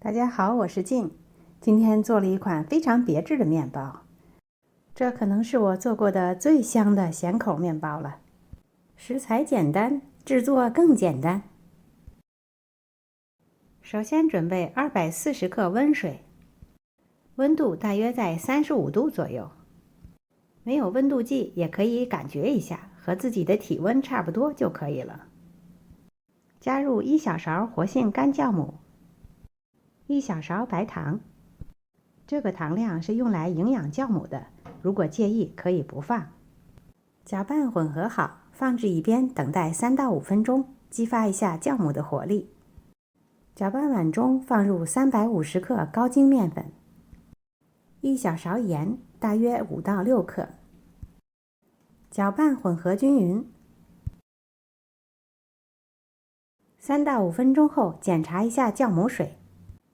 大家好，我是静。今天做了一款非常别致的面包，这可能是我做过的最香的咸口面包了。食材简单，制作更简单。首先准备240克温水，温度大约在35度左右。没有温度计也可以感觉一下，和自己的体温差不多就可以了。加入1小勺活性干酵母，1小勺白糖。这个糖量是用来营养酵母的，如果介意可以不放。搅拌混合好，放置一边，等待3到5分钟，激发一下酵母的活力。搅拌碗中放入350克高筋面粉，1小勺盐，大约5到6克。搅拌混合均匀。3到5分钟后，检查一下酵母水，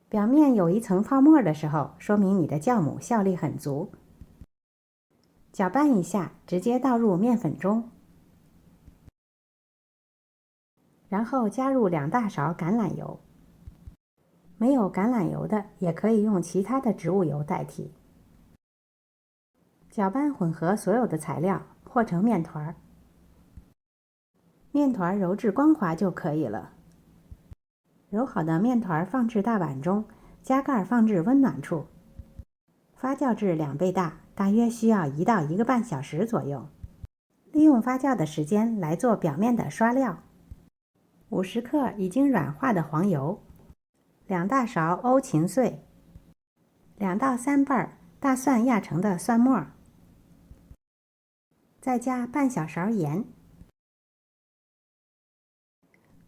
表面有一层泡沫的时候，说明你的酵母效力很足。搅拌一下，直接倒入面粉中，然后加入2大勺橄榄油。没有橄榄油的，也可以用其他的植物油代替。搅拌混合所有的材料，和成面团。面团揉至光滑就可以了。揉好的面团放置大碗中，加盖放置温暖处，发酵至2倍大，大约需要1到1个半小时左右。利用发酵的时间来做表面的刷料。50克已经软化的黄油，2大勺欧芹碎，2到3瓣大蒜压成的蒜末，再加半小勺盐，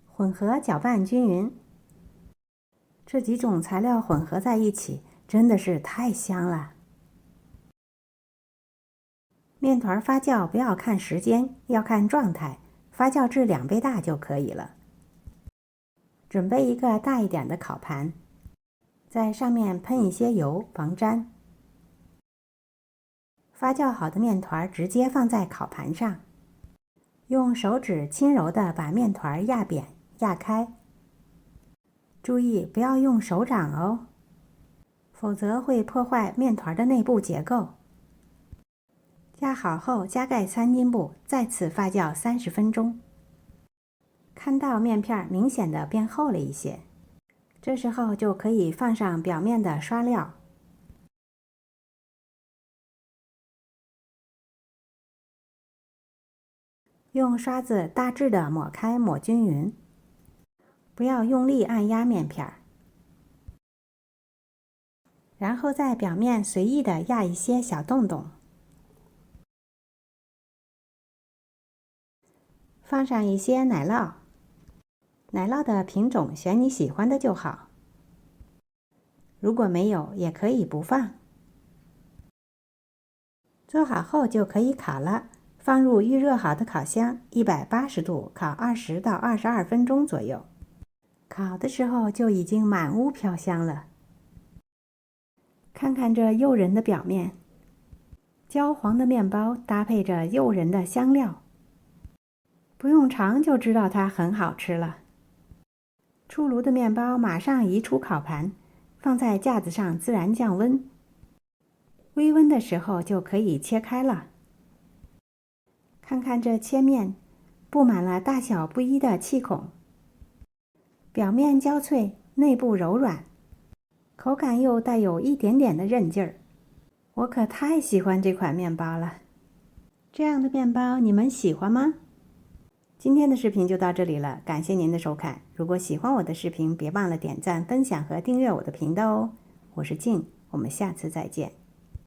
混合搅拌均匀。这几种材料混合在一起，真的是太香了。面团发酵不要看时间，要看状态，发酵至2倍大就可以了。准备一个大一点的烤盘，在上面喷一些油防粘。发酵好的面团直接放在烤盘上，用手指轻柔地把面团压扁、压开。注意不要用手掌哦，否则会破坏面团的内部结构。压好后加盖餐巾布，再次发酵30分钟。看到面片明显的变厚了一些，这时候就可以放上表面的刷料。用刷子大致的抹开抹均匀，不要用力按压面片，然后在表面随意的压一些小洞洞。放上一些奶酪，奶酪的品种选你喜欢的就好，如果没有也可以不放。做好后就可以烤了，放入预热好的烤箱，180度烤20到22分钟左右。烤的时候就已经满屋飘香了。看看这诱人的表面，焦黄的面包搭配着诱人的香料，不用尝就知道它很好吃了。出炉的面包马上移出烤盘，放在架子上自然降温。微温的时候就可以切开了。看看这切面，布满了大小不一的气孔，表面焦脆，内部柔软，口感又带有一点点的韧劲儿。我可太喜欢这款面包了。这样的面包你们喜欢吗？今天的视频就到这里了，感谢您的收看。如果喜欢我的视频，别忘了点赞、分享和订阅我的频道哦。我是静，我们下次再见。